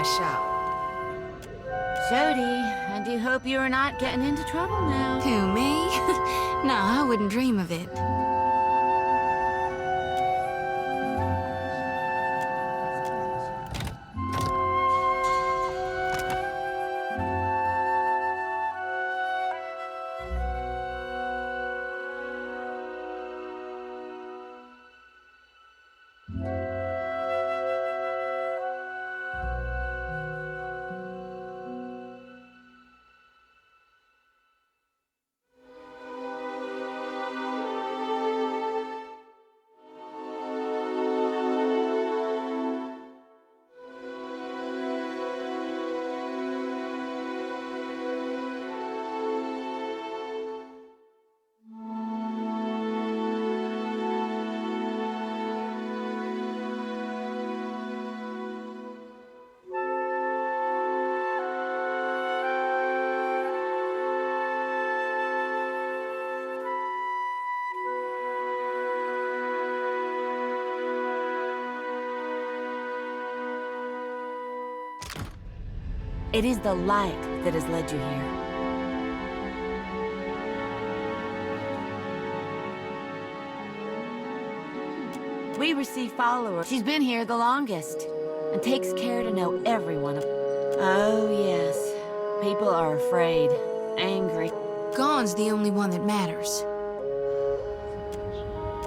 shop. Jody, I do hope you are not getting into trouble now. Who, me? No, I wouldn't dream of it. It is the light that has led you here. We receive followers. She's been here the longest, and takes care to know everyone. Oh, yes. People are afraid, angry. Gone's the only one that matters.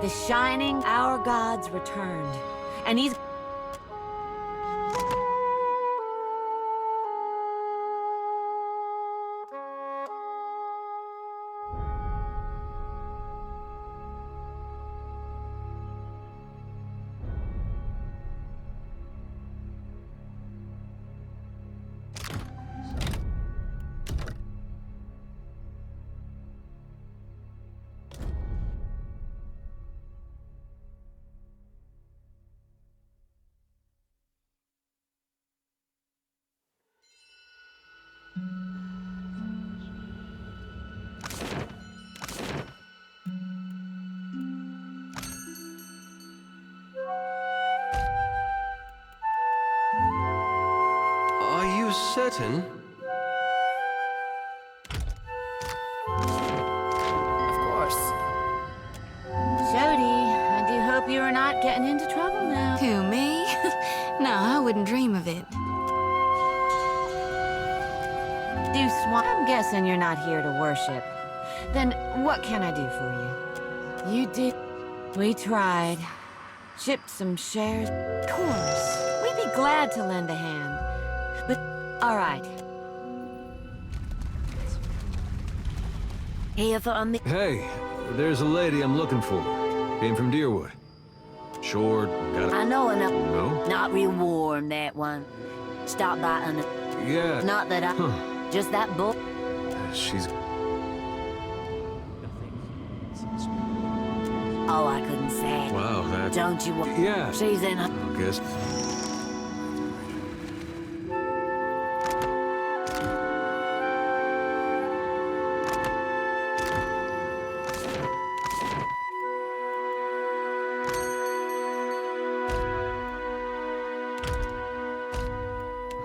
The shining, our God's returned, and he's... Are you certain? Of course. Jody, I do hope you are not getting into trouble now. Who, me? No, I wouldn't dream of it. I'm guessing you're not here to worship. Then what can I do for you? You did. We tried. Shipped some shares. Of course. We'd be glad to lend a hand. But, all right. Here on the... Hey, there's a lady I'm looking for. Came from Deerwood. Sure, got I know enough. No? Not real warm, that one. Stop by on Yeah. Not that I... Huh. Just that book. She's... Oh, I couldn't say. Wow, that... Don't you want... Yeah. She's in a... I guess.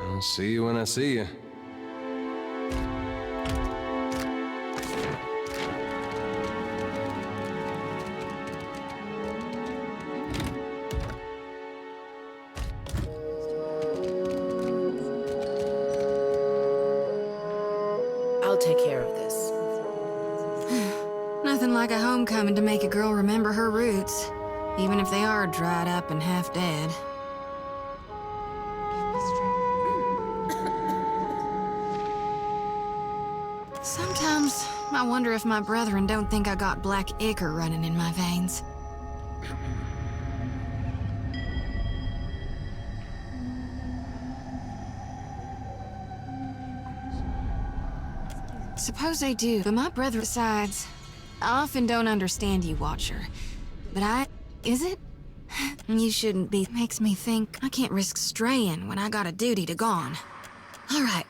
I'll see you when I see you. I'll take care of this. Nothing like a homecoming to make a girl remember her roots, even if they are dried up and half dead. Sometimes I wonder if my brethren don't think I got black ichor running in my veins. Suppose they do, but my brother... Besides, I often don't understand you, Watcher. But is it? You shouldn't be. Makes me think I can't risk straying when I got a duty to gone. All right.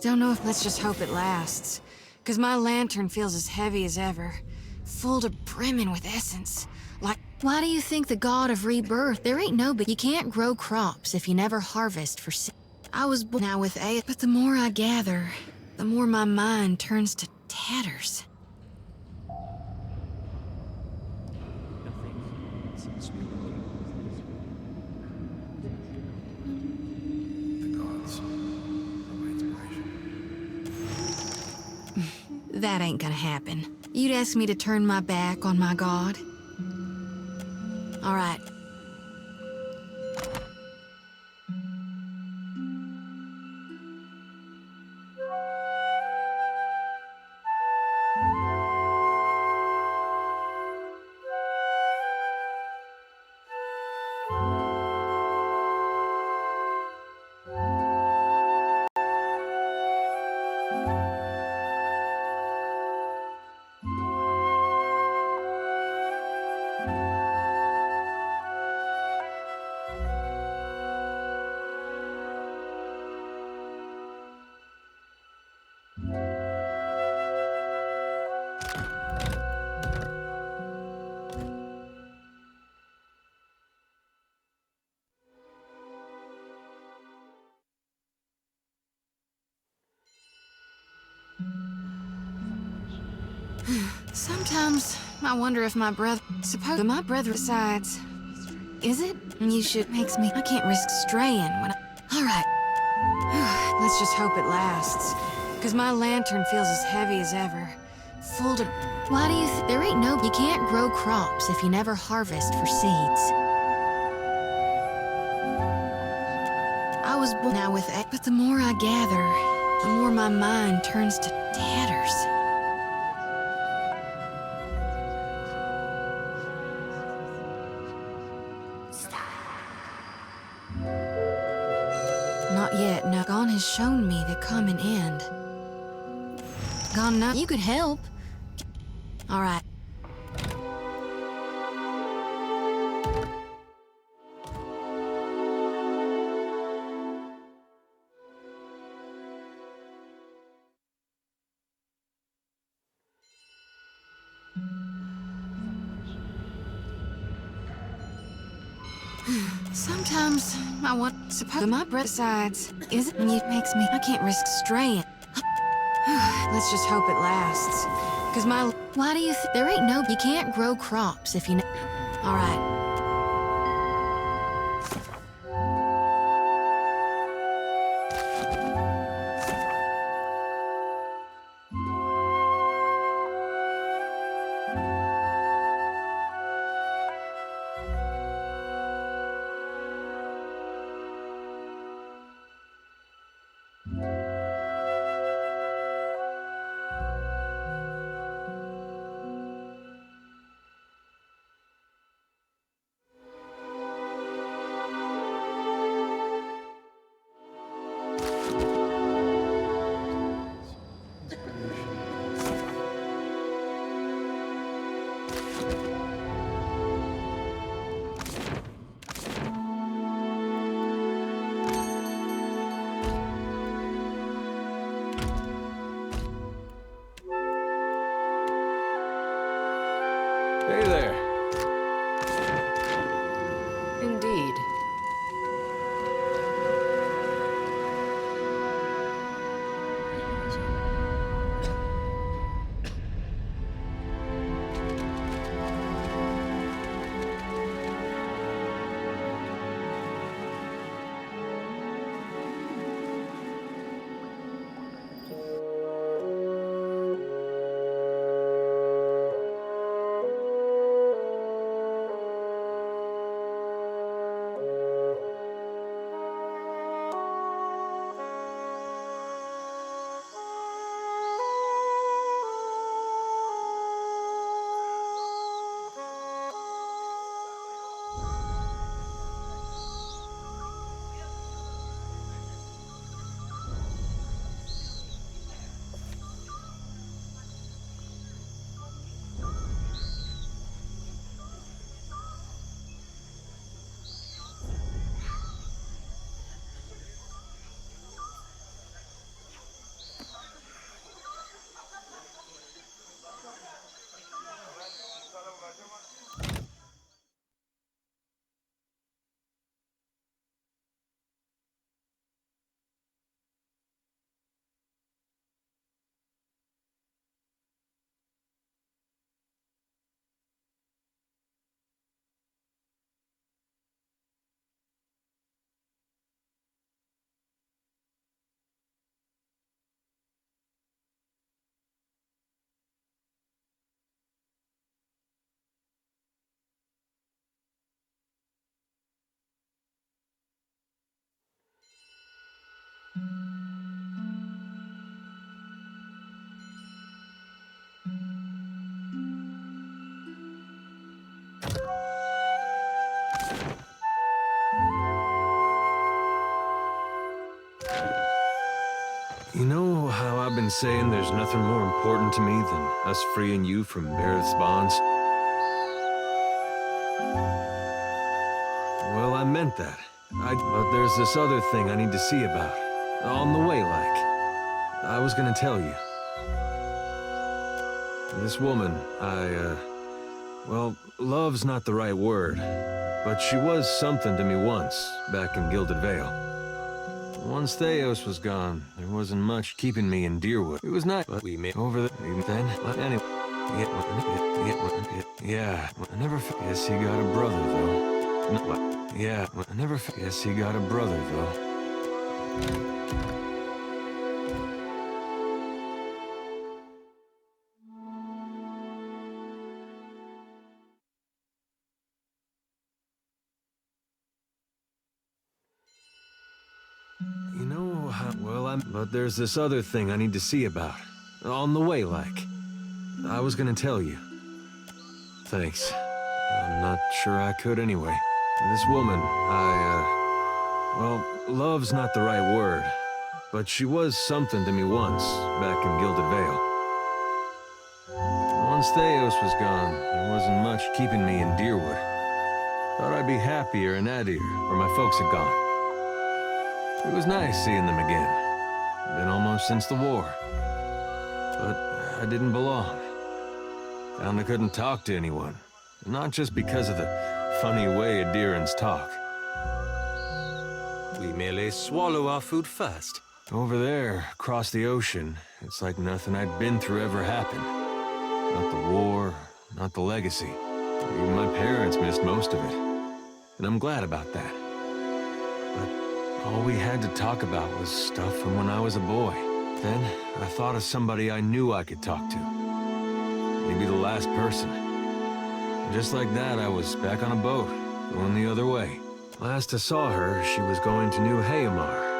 Don't know if... Let's just hope it lasts. 'Cause my lantern feels as heavy as ever. full to brimming with essence. Like, why do you think the god of rebirth? There ain't no, but you can't grow crops if you never harvest for I was born now with A, but the more I gather, the more my mind turns to tatters. The gods are my inspiration. That ain't gonna happen. You'd ask me to turn my back on my god? All right. Sometimes I wonder if my brother... Suppose my brother decides... Is it? You should... Makes me... I can't risk straying when I... All right. Let's just hope it lasts. Because my lantern feels as heavy as ever. Full to... Why do you... There ain't no... You can't grow crops if you never harvest for seeds. I was born now with A, but the more I gather, the more my mind turns to tatters. Not yet, no. Gone has shown me the common end. Gone now. You could help. All right. Sometimes I want... Suppose my breath decides... Is it? It makes me... I can't risk straying. Let's just hope it lasts. Because my... Why do you... There ain't no... You can't grow crops if you... All right. You know how I've been saying there's nothing more important to me than us freeing you from Barrett's bonds? Well, I meant that. But there's this other thing I need to see about. On the way, like. I was gonna tell you. This woman, well, love's not the right word, but she was something to me once, back in Gilded Vale. Once Theos was gone, there wasn't much keeping me in Deerwood. It was nice, but we met over then. Anyway, yeah, I never. Guess he got a brother though. Yeah, I never. Guess he got a brother though. You know how, well, but there's this other thing I need to see about. On the way, like. I was gonna tell you. Thanks. I'm not sure I could anyway. This woman, well, love's not the right word, but she was something to me once, back in Gilded Vale. Once Theos was gone, there wasn't much keeping me in Deerwood. Thought I'd be happier in Adir, where my folks had gone. It was nice seeing them again. Been almost since the war. But I didn't belong. Found I couldn't talk to anyone. Not just because of the funny way Adirans talk. We merely swallow our food first. Over there, across the ocean, it's like nothing I'd been through ever happened. Not the war, not the legacy. Even my parents missed most of it. And I'm glad about that. But all we had to talk about was stuff from when I was a boy. Then I thought of somebody I knew I could talk to. Maybe the last person. And just like that, I was back on a boat, going the other way. Last I saw her, she was going to New Hayamar.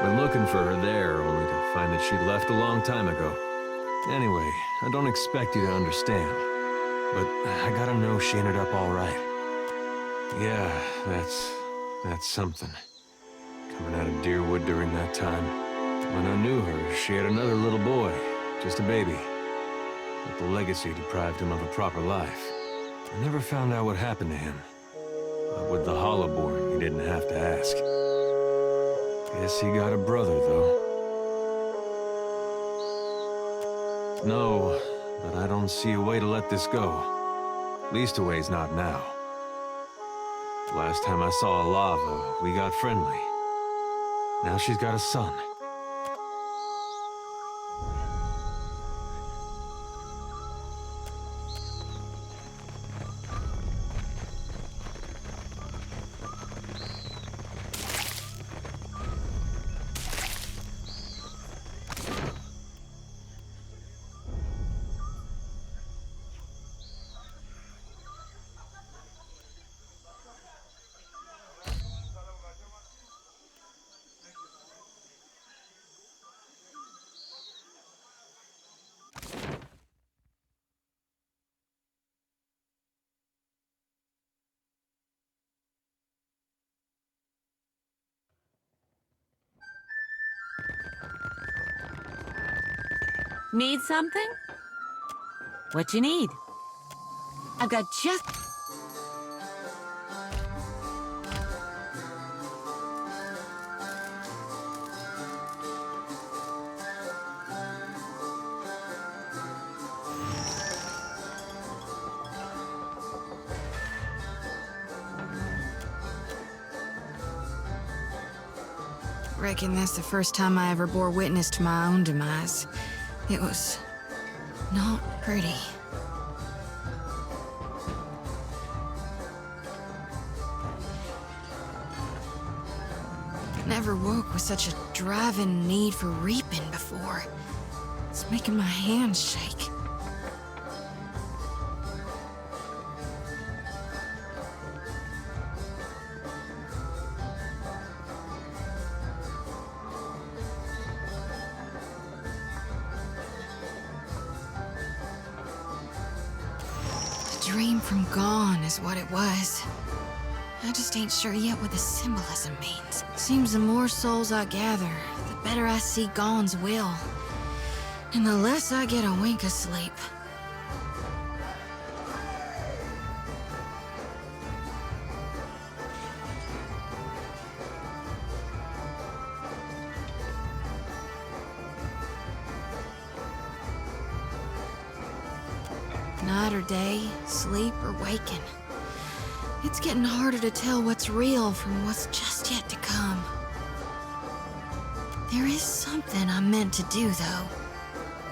Went looking for her there, only to find that she'd left a long time ago. Anyway, I don't expect you to understand, but I gotta know she ended up all right. Yeah, that's something. Coming out of Deerwood during that time. When I knew her, she had another little boy, just a baby. But the legacy deprived him of a proper life. I never found out what happened to him. But with the Hollowborn, you didn't have to ask. Guess he got a brother, though. No, but I don't see a way to let this go. Least a way's not now. Last time I saw Lava, we got friendly. Now she's got a son. Need something? What you need? I've got just... Reckon that's the first time I ever bore witness to my own demise. It was not pretty. Never woke with such a driving need for reaping before. It's making my hands shake. Did dream from gone is what it was. I just ain't sure yet what the symbolism means. Seems the more souls I gather, the better I see Gone's will. And the less I get a wink of sleep. Night or day, sleep or waking. It's getting harder to tell what's real from what's just yet to come. There is something I'm meant to do, though,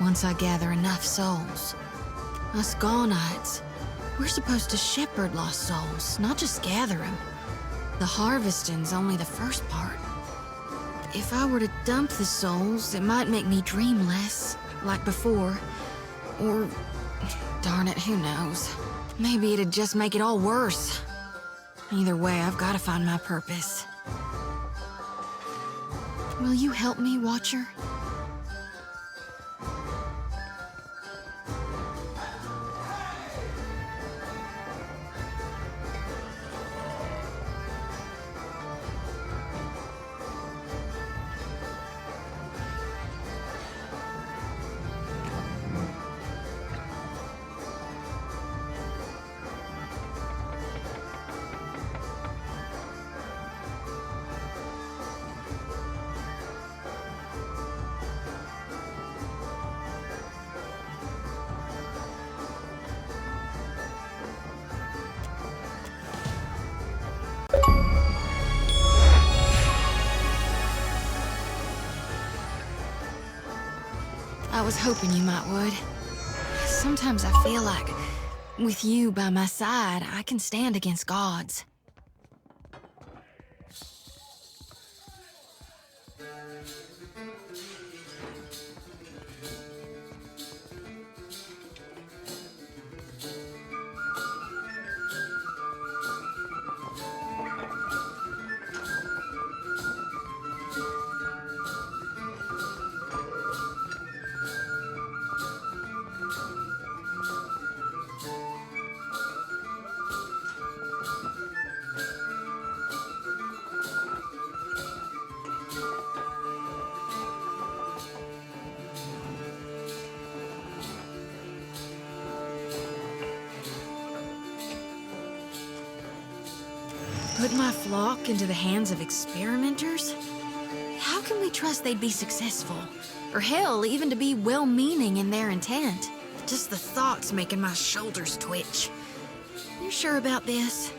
once I gather enough souls. Us Gonites, we're supposed to shepherd lost souls, not just gather them. The harvesting's only the first part. If I were to dump the souls, it might make me dream less, like before. Or, darn it, who knows? Maybe it'd just make it all worse. Either way, I've got to find my purpose. Will you help me, Watcher? I was hoping you might would. Sometimes I feel like, with you by my side, I can stand against gods. Put my flock into the hands of experimenters? How can we trust they'd be successful? Or hell, even to be well-meaning in their intent? Just the thoughts making my shoulders twitch. You sure about this?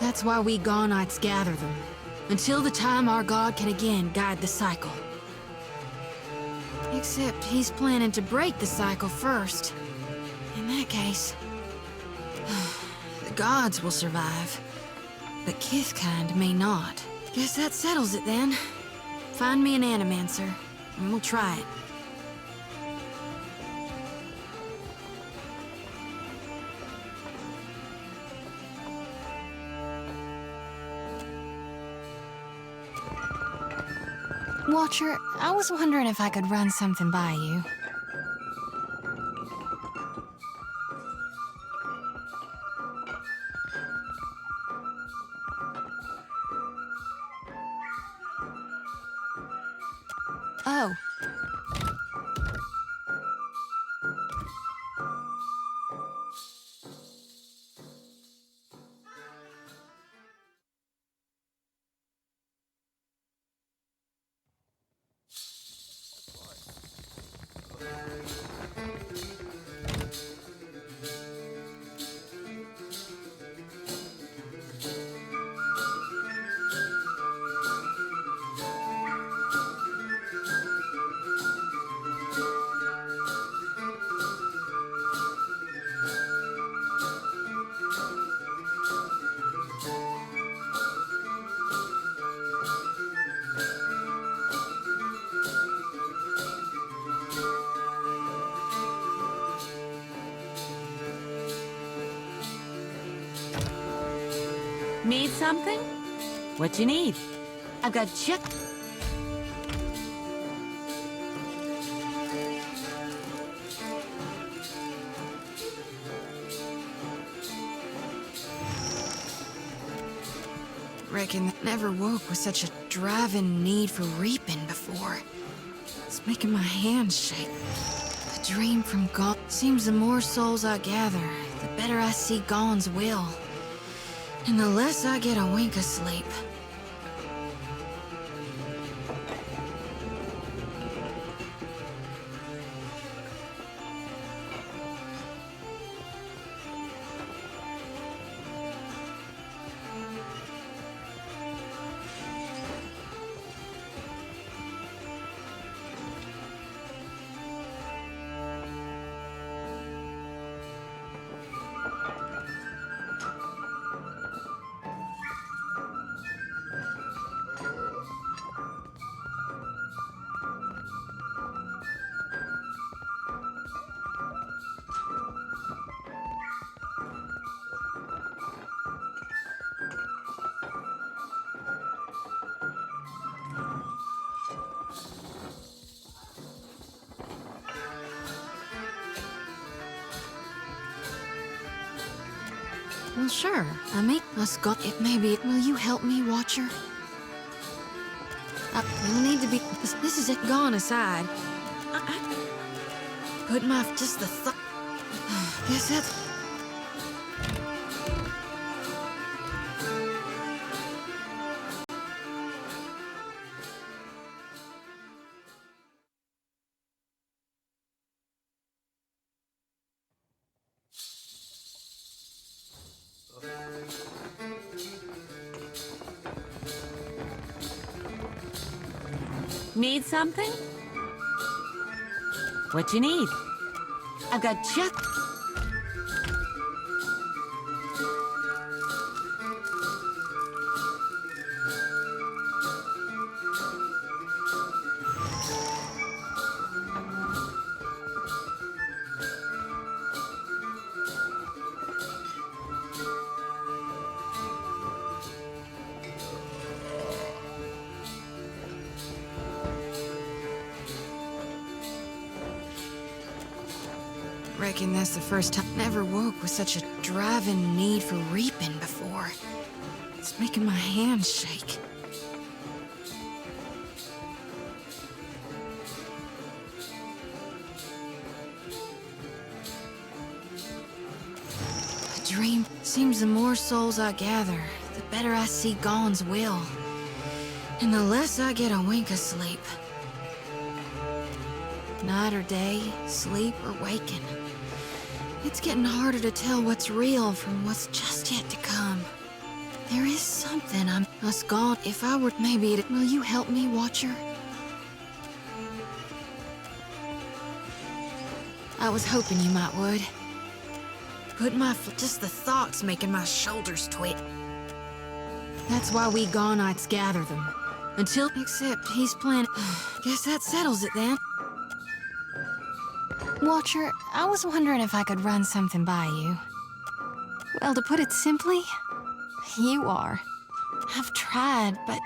That's why we Gonites gather them. Until the time our god can again guide the cycle. Except he's planning to break the cycle first. In that case, the gods will survive, but Kithkind may not. Guess that settles it then. Find me an animancer, and we'll try it. Watcher, I was wondering if I could run something by you. Oh. Need something? What you need? I've got Reckon that never woke with such a driving need for reaping before. It's making my hands shake. The dream from gone seems the more souls I gather, the better I see Gone's will. And the less I get a wink of sleep. Well, sure. I mean, us got it. Maybe. Will you help me, Watcher? You'll need to be. This is it. Gone aside. I put my just the thought. Guess that's. Need something? What you need? I've got just... Reckon that's the first time I never woke with such a driving need for reaping before. It's making my hands shake. A dream seems the more souls I gather, the better I see Gone's will. And the less I get a wink of sleep. Night or day, sleep or waking. It's getting harder to tell what's real from what's just yet to come. There is something I must gone. If I were maybe it, will you help me, Watcher? I was hoping you might would. Put my just the thoughts making my shoulders twitch. That's why we Gonites gather them. Until except he's planning. Guess that settles it then. Watcher, I was wondering if I could run something by you. Well, to put it simply, you are. I've tried, but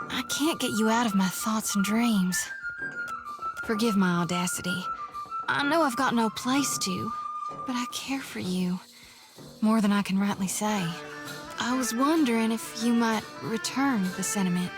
I can't get you out of my thoughts and dreams. Forgive my audacity. I know I've got no place to, but I care for you. More than I can rightly say. I was wondering if you might return the sentiment.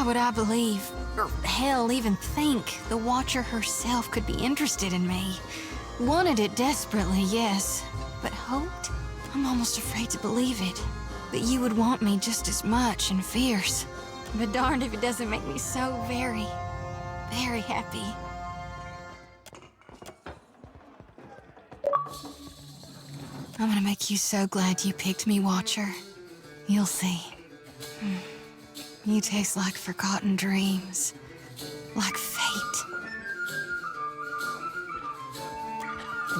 would I believe, or hell, even think, the Watcher herself could be interested in me? Wanted it desperately, yes, but hoped? I'm almost afraid to believe it. That you would want me just as much and fierce. But darned if it doesn't make me so very, very happy. I'm gonna make you so glad you picked me, Watcher. You'll see. You taste like forgotten dreams. Like fate.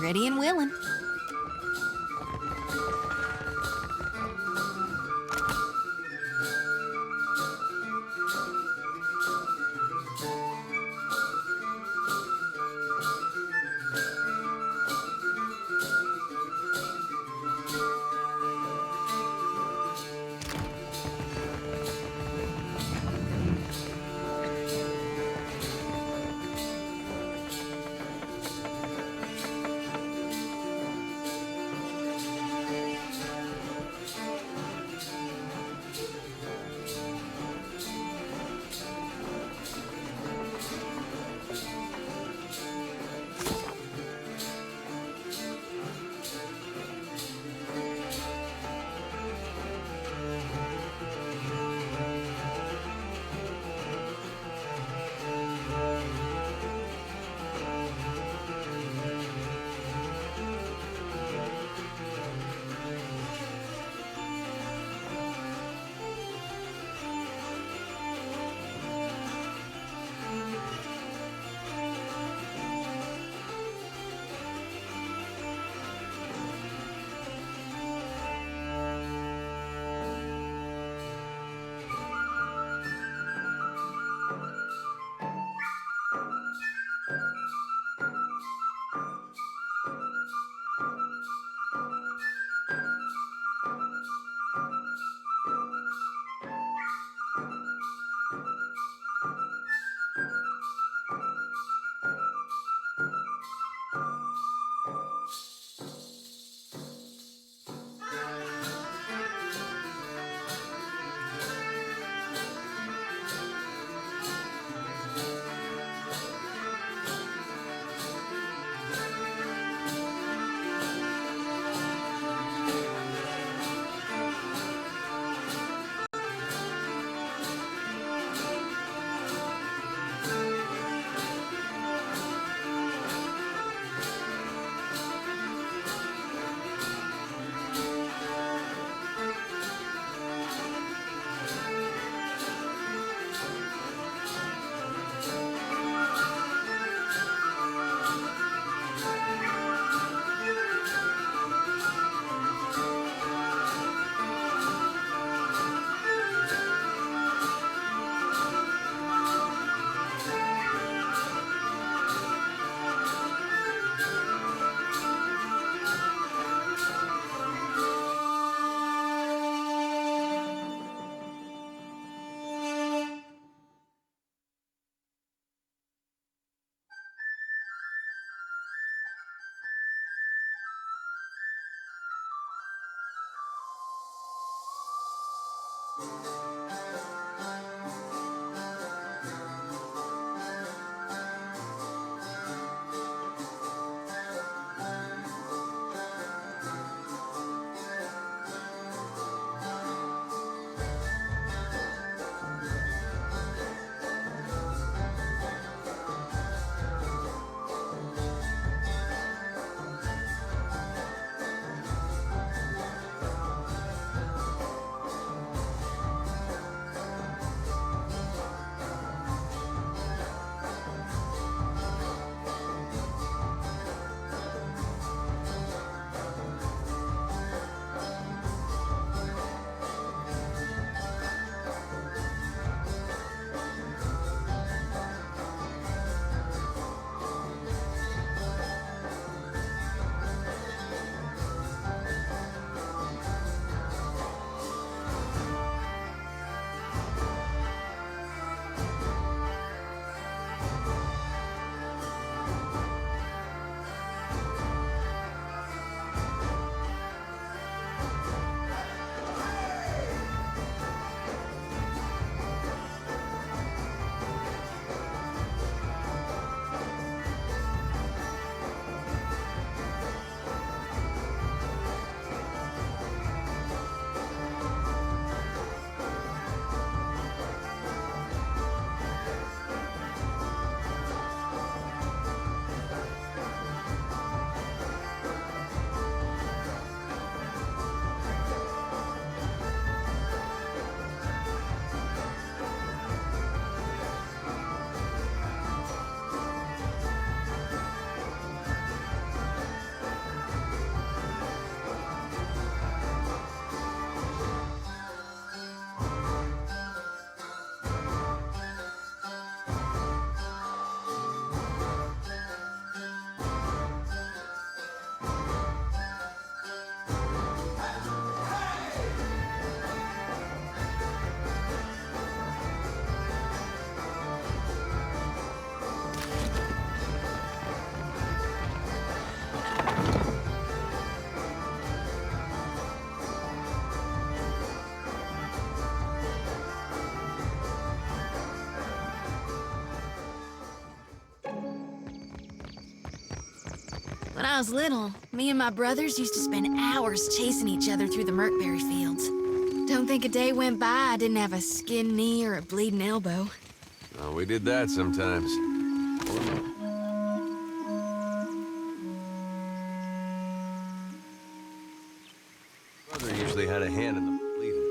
Ready and willing. I was little, me and my brothers used to spend hours chasing each other through the Merkberry fields. Don't think a day went by I didn't have a skinned knee or a bleeding elbow. Oh, we did that sometimes. Brother usually had a hand in the bleeding.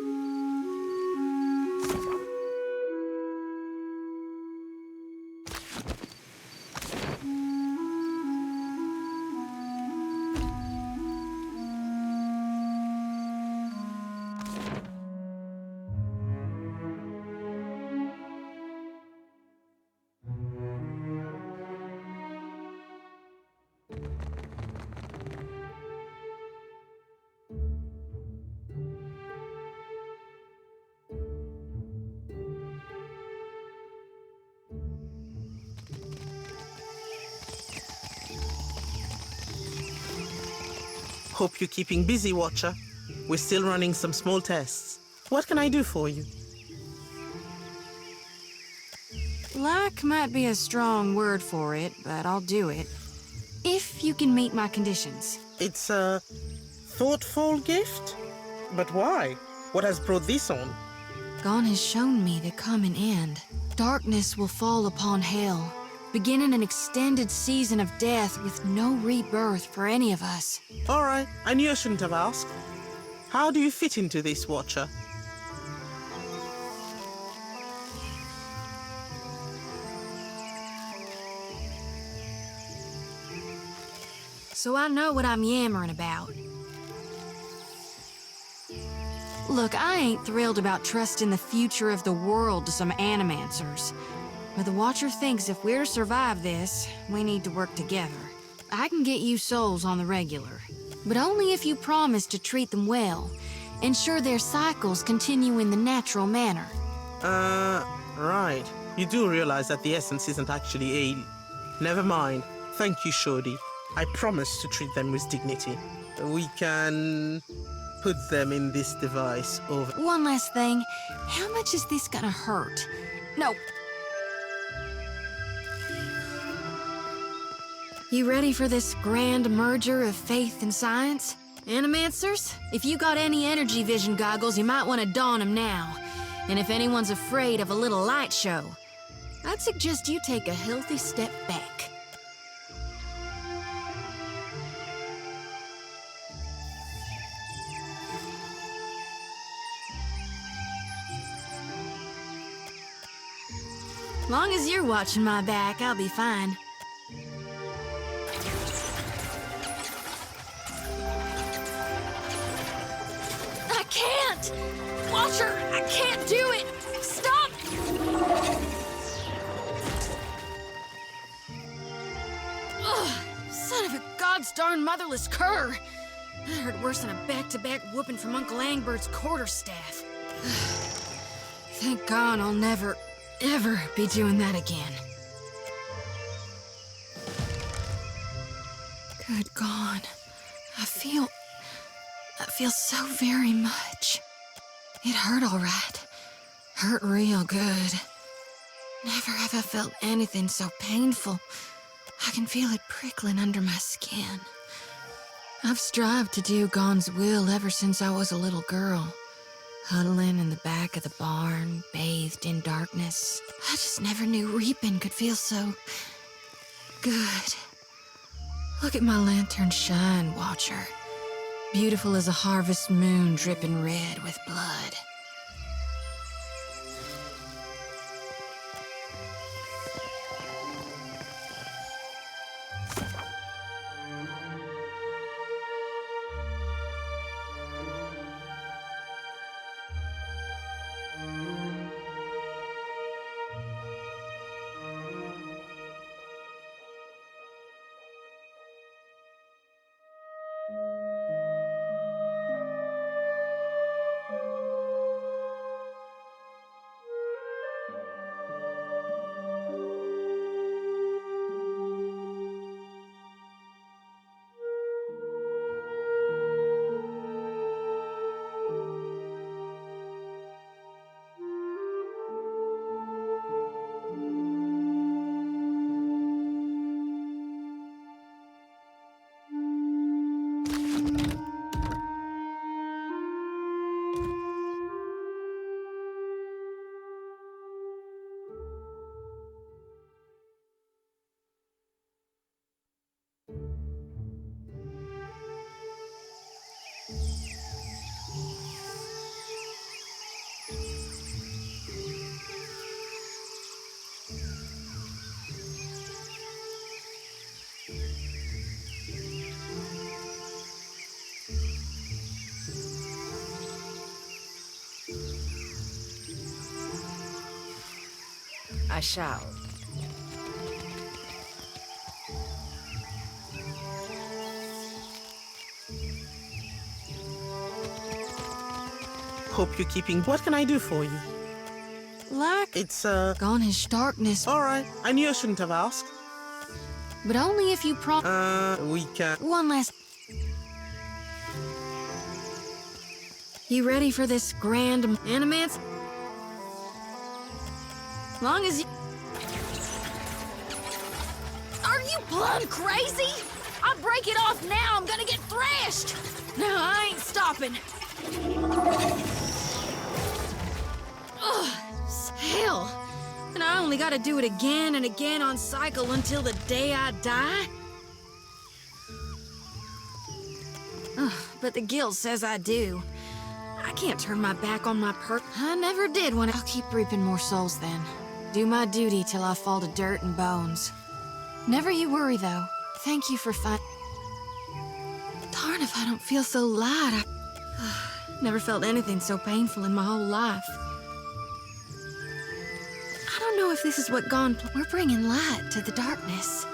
Hope you're keeping busy, Watcher. We're still running some small tests. What can I do for you? Luck might be a strong word for it, but I'll do it. If you can meet my conditions. It's a thoughtful gift? But why? What has brought this on? Gon has shown me the coming end. Darkness will fall upon Hell, beginning an extended season of death with no rebirth for any of us. All right, I knew I shouldn't have asked. How do you fit into this, Watcher? So I know what I'm yammering about. Look, I ain't thrilled about trusting the future of the world to some animancers. But the Watcher thinks if we're to survive this, we need to work together. I can get you souls on the regular, but only if you promise to treat them well, ensure their cycles continue in the natural manner. Right. You do realize that the essence isn't actually a... Never mind. Thank you, Shorty. I promise to treat them with dignity. We can... put them in this device over... One last thing. How much is this gonna hurt? No. You ready for this grand merger of faith and science? Animancers, if you got any energy vision goggles, you might want to don them now. And if anyone's afraid of a little light show, I'd suggest you take a healthy step back. Long as you're watching my back, I'll be fine. I can't! Watcher, I can't do it! Stop! Ugh, son of a god's darn motherless cur! That hurt worse than a back-to-back whooping from Uncle Angbert's quarterstaff. Thank God I'll never, ever be doing that again. Good God. I feel so very much. It hurt all right. Hurt real good. Never have I felt anything so painful. I can feel it prickling under my skin. I've strived to do Gon's will ever since I was a little girl. Huddling in the back of the barn, bathed in darkness. I just never knew reaping could feel so... good. Look at my lantern shine, Watcher. Beautiful as a harvest moon dripping red with blood. I shall. Hope you're keeping. What can I do for you? Like, It's, gone his darkness, Alright. I knew I shouldn't have asked. but only if you We can. One last... You ready for this grand animance? Long as you... Are you plumb crazy? I'll break it off now, I'm gonna get thrashed! No, I ain't stopping. Ugh, hell. And I only gotta do it again and again on cycle until the day I die? Ugh, but the guild says I do. I can't turn my back on my I never did when I'll keep reaping more souls then. Do my duty till I fall to dirt and bones. Never you worry, though. Thank you for Darn if I don't feel so light. I never felt anything so painful in my whole life. I don't know if this is what We're bringing light to the darkness.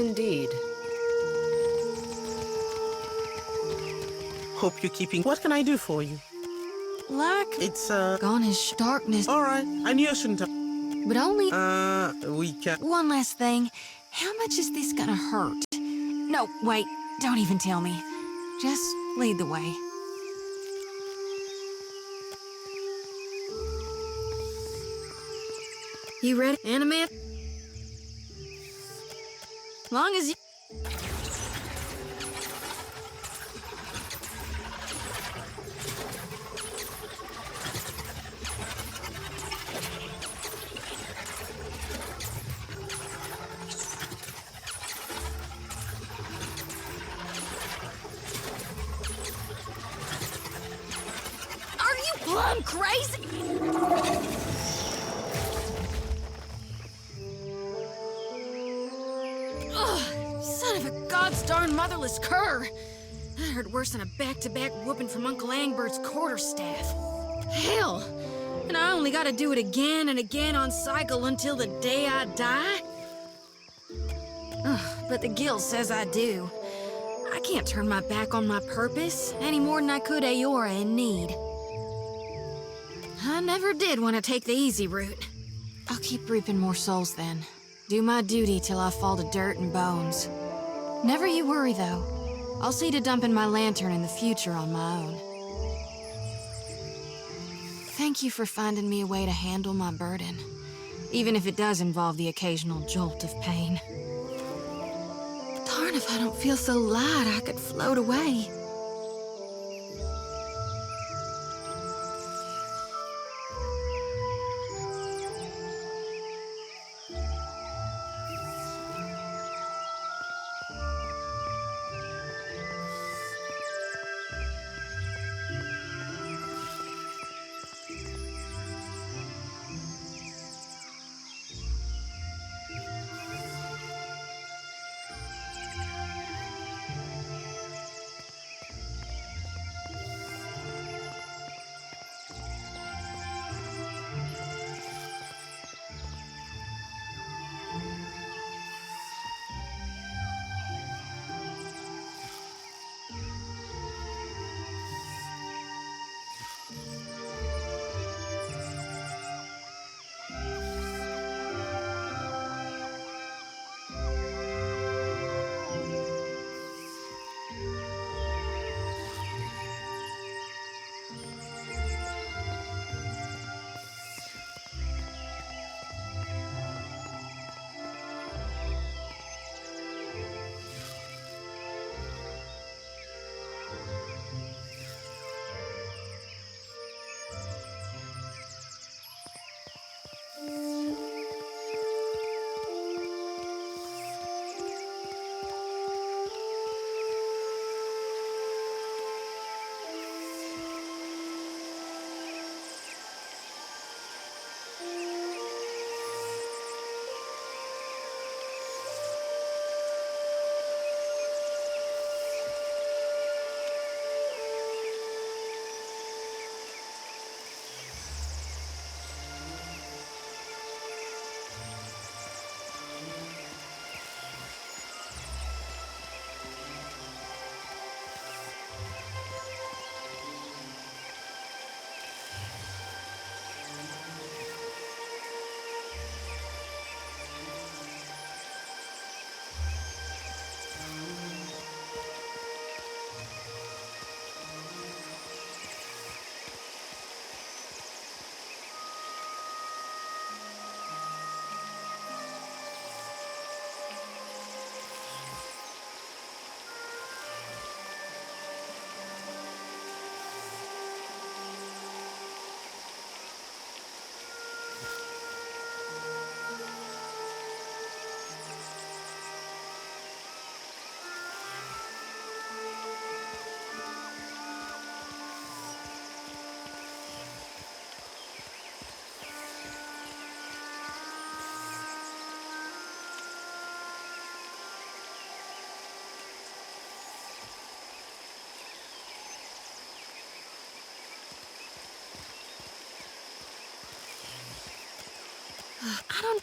Indeed. Hope you're keeping. What can I do for you? Like, It's, gone is darkness, alright. I knew I shouldn't have. but only We can. one last thing. How much is this gonna hurt? No, wait, don't even tell me. Just lead the way. You ready, Animate? Long as you... Are you plumb crazy? Ugh, son of a god's darn motherless cur. That hurt worse than a back-to-back whooping from Uncle Angbert's quarterstaff. Hell, and I only gotta do it again and again on cycle until the day I die? Ugh, but the guild says I do. I can't turn my back on my purpose any more than I could Aora in need. I never did want to take the easy route. I'll keep reaping more souls then. Do my duty till I fall to dirt and bones. Never you worry, though. I'll see to dumping my lantern in the future on my own. Thank you for finding me a way to handle my burden, even if it does involve the occasional jolt of pain. Darn if I don't feel so light I could float away.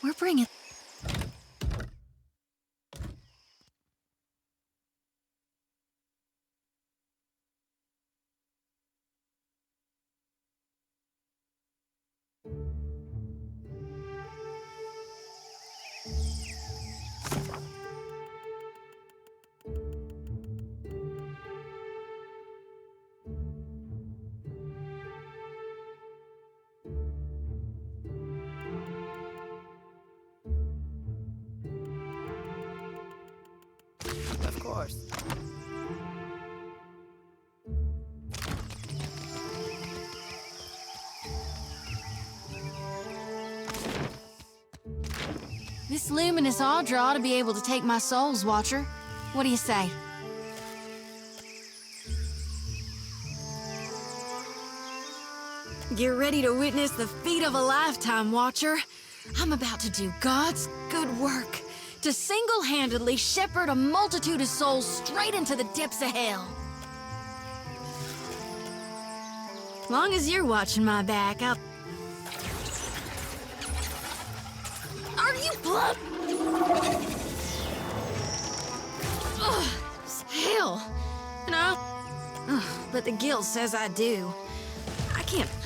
We're bringing... Of course. This luminous Audra ought to be able to take my soul's watcher. What do you say? Get ready to witness the feat of a lifetime, Watcher. I'm about to do God's good work, to single-handedly shepherd a multitude of souls straight into the depths of hell. Long as you're watching my back, I'll... Are you plump? Ugh, it's hell. And but the guild says I do.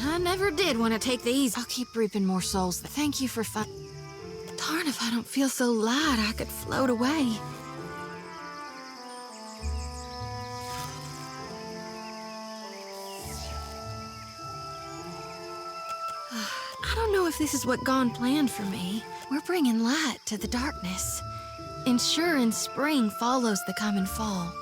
I never did want to take the easy. I'll keep reaping more souls. Thank you for fun. Darn, if I don't feel so light, I could float away. I don't know if this is what God planned for me. We're bringing light to the darkness. Ensuring spring follows the coming fall.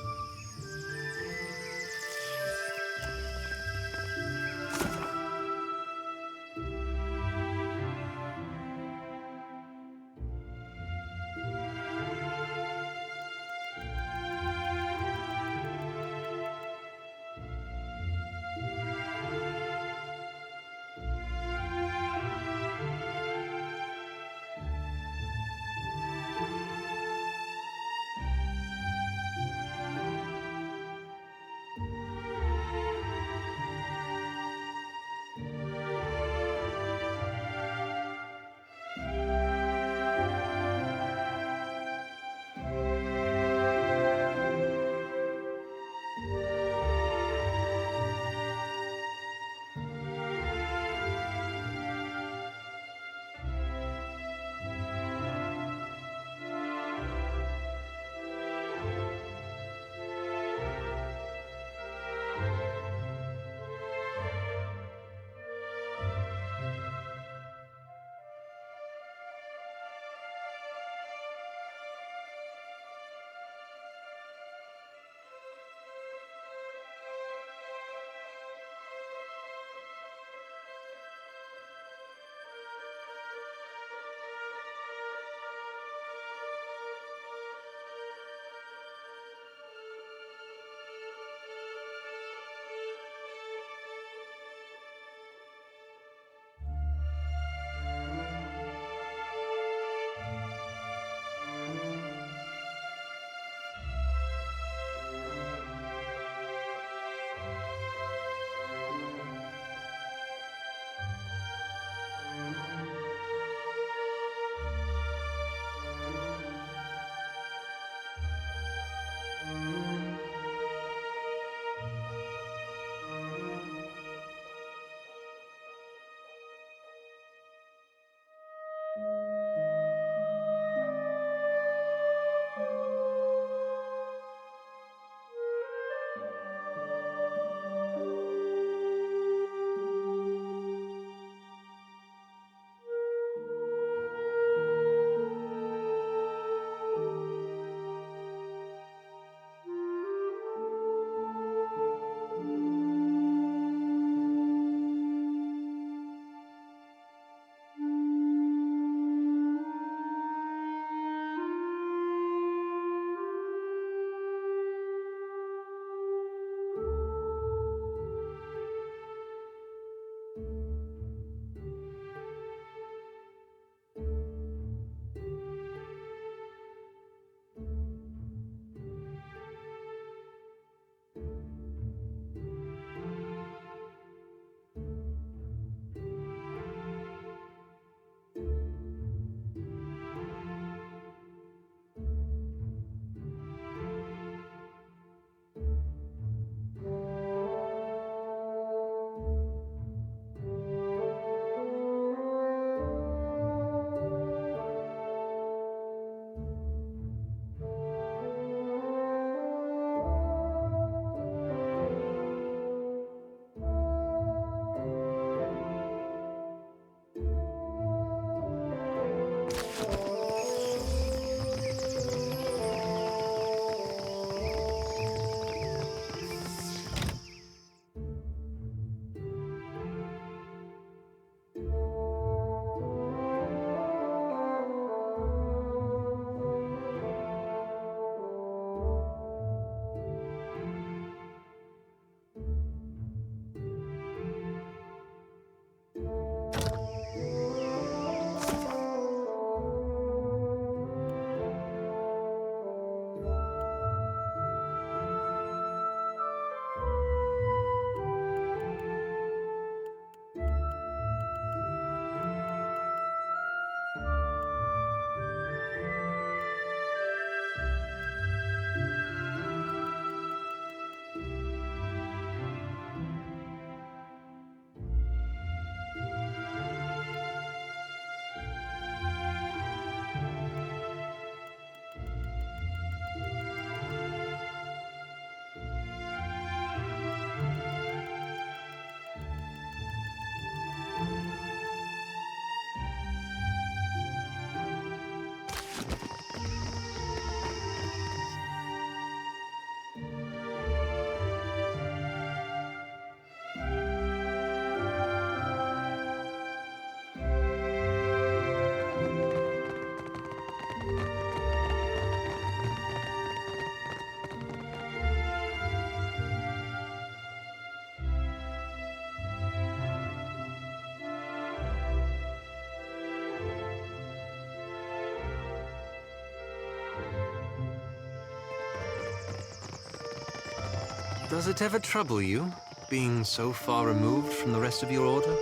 Does it ever trouble you, being so far removed from the rest of your order?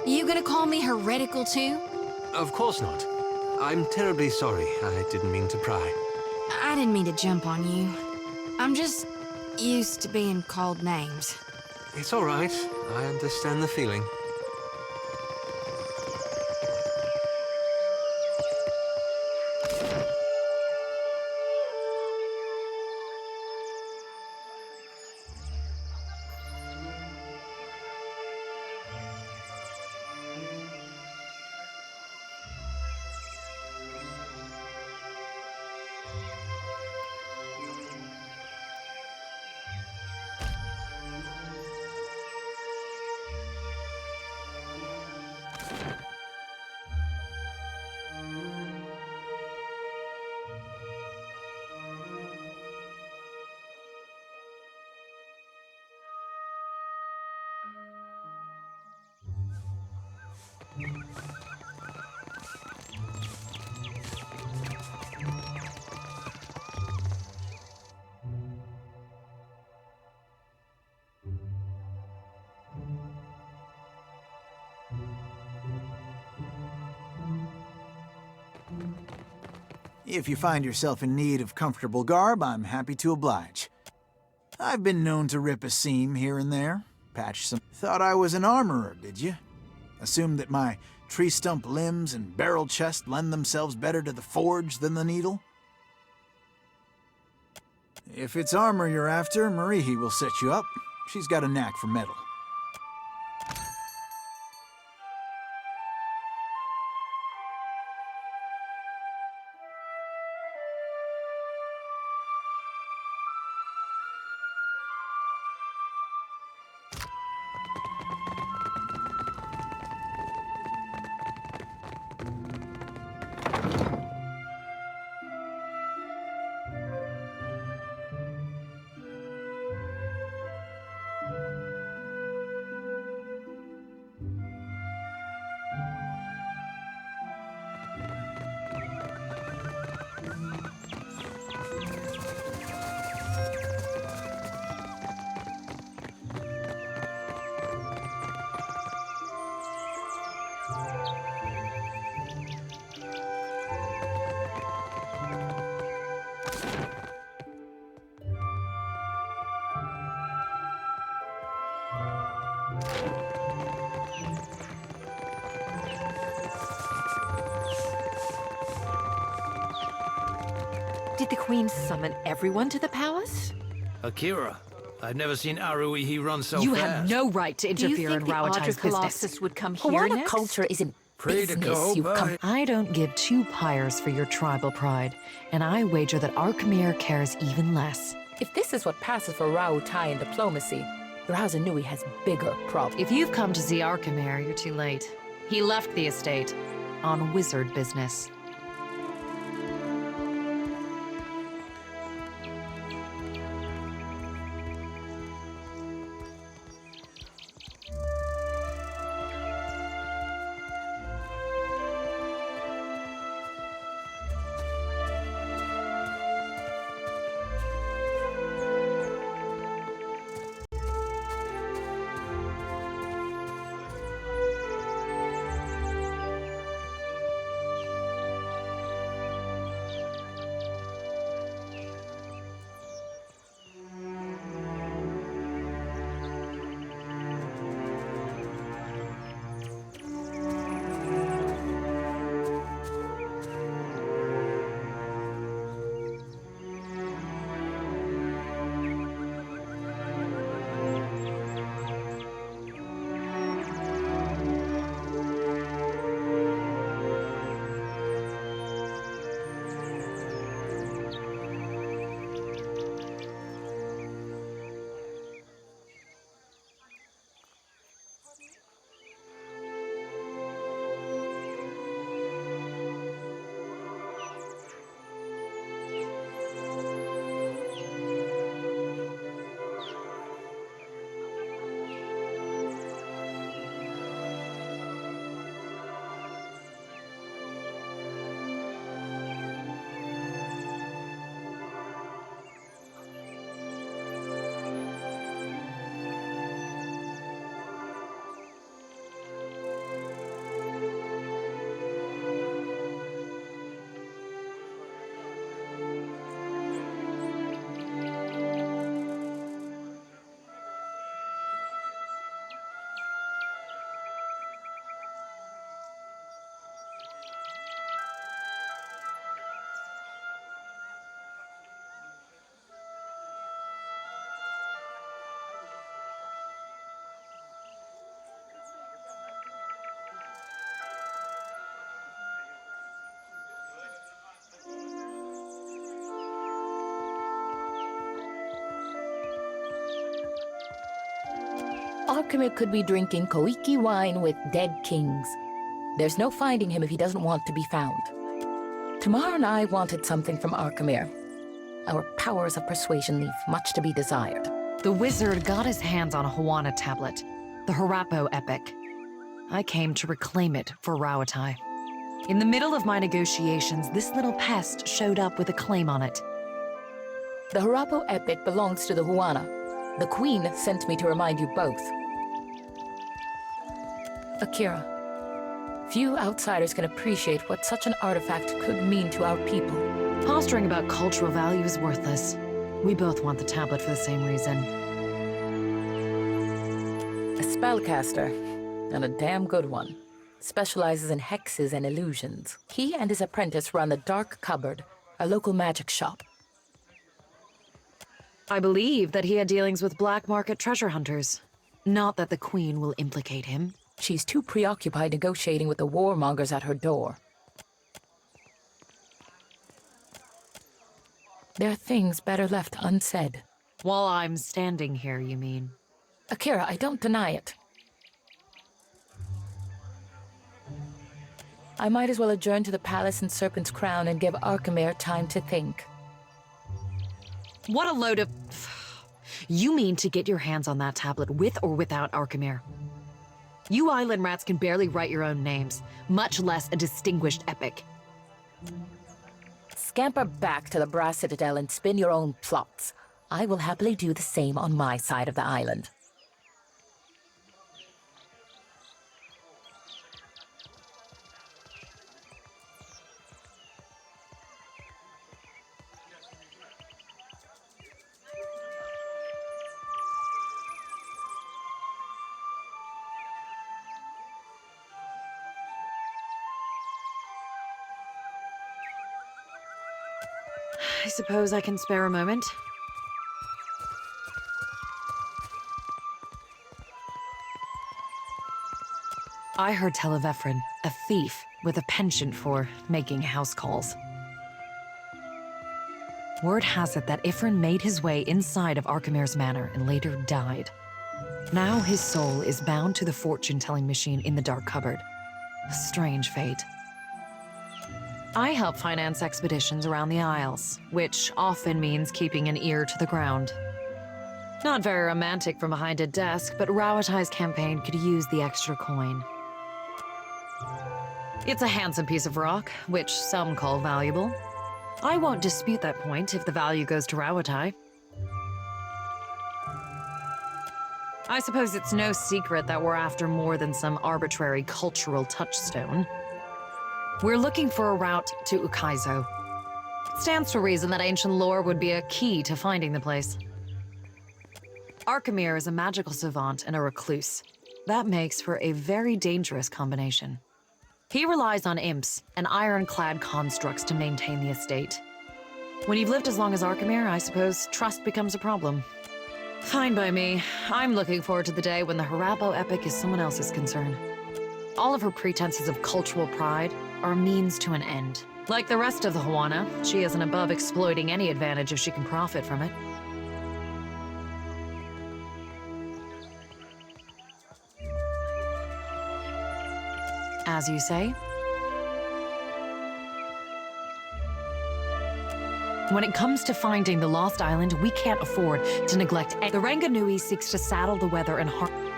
You gonna call me heretical too? Of course not. I'm terribly sorry. I didn't mean to pry. I didn't mean to jump on you. I'm just used to being called names. It's all right. I understand the feeling. If you find yourself in need of comfortable garb, I'm happy to oblige. I've been known to rip a seam here and there, patch some... Thought I was an armorer, did you? Assumed that my tree stump limbs and barrel chest lend themselves better to the forge than the needle? If it's armor you're after, Marihi will set you up. She's got a knack for metal. Did the Queen summon everyone to the palace? Akira, I've never seen Aruihi run so You fast. have no right to Do you interfere in think the Rauatai's Audra business. Colossus would come here Hawana next? culture isn't Pray to business, go, you but- come... I don't give two pyres for your tribal pride, and I wager that Arkmir cares even less. If this is what passes for Rauatai in diplomacy, Razanui has bigger problems. If you've come to see Arkmir, you're too late. He left the estate on wizard business. Arkemir could be drinking Koiki wine with dead kings. There's no finding him if he doesn't want to be found. Tamar and I wanted something from Arkemir. Our powers of persuasion leave much to be desired. The wizard got his hands on a Huana tablet, the Harapo epic. I came to reclaim it for Rauatai. In the middle of my negotiations, this little pest showed up with a claim on it. The Harapo epic belongs to the Huana. The Queen sent me to remind you both. Akira, few outsiders can appreciate what such an artifact could mean to our people. Posturing about cultural value is worthless. We both want the tablet for the same reason. A spellcaster, and a damn good one. Specializes in hexes and illusions. He and his apprentice run the Dark Cupboard, a local magic shop. I believe that he had dealings with black market treasure hunters. Not that the Queen will implicate him. She's too preoccupied negotiating with the warmongers at her door. There are things better left unsaid. While I'm standing here, you mean? Akira, I don't deny it. I might as well adjourn to the palace in Serpent's Crown and give Arkemir time to think. What a load of... You mean to get your hands on that tablet with or without Arkemir? You island rats can barely write your own names, much less a distinguished epic. Scamper back to the Brass Citadel and spin your own plots. I will happily do the same on my side of the island. I suppose I can spare a moment. I heard tell of Ephron, a thief with a penchant for making house calls. Word has it that Ephron made his way inside of Archimere's manor and later died. Now his soul is bound to the fortune-telling machine in the Dark Cupboard. A strange fate. I help finance expeditions around the Isles, which often means keeping an ear to the ground. Not very romantic from behind a desk, but Rauatai's campaign could use the extra coin. It's a handsome piece of rock, which some call valuable. I won't dispute that point if the value goes to Rauatai. I suppose it's no secret that we're after more than some arbitrary cultural touchstone. We're looking for a route to Ukaizo. It stands to reason that ancient lore would be a key to finding the place. Arkemir is a magical savant and a recluse. That makes for a very dangerous combination. He relies on imps and ironclad constructs to maintain the estate. When you've lived as long as Arkemir, I suppose trust becomes a problem. Fine by me. I'm looking forward to the day when the Harapo epic is someone else's concern. All of her pretenses of cultural pride are a means to an end. Like the rest of the Huana, she isn't above exploiting any advantage if she can profit from it. As you say. When it comes to finding the Lost Island, we can't afford to neglect the Ranganui seeks to saddle the weather and harm.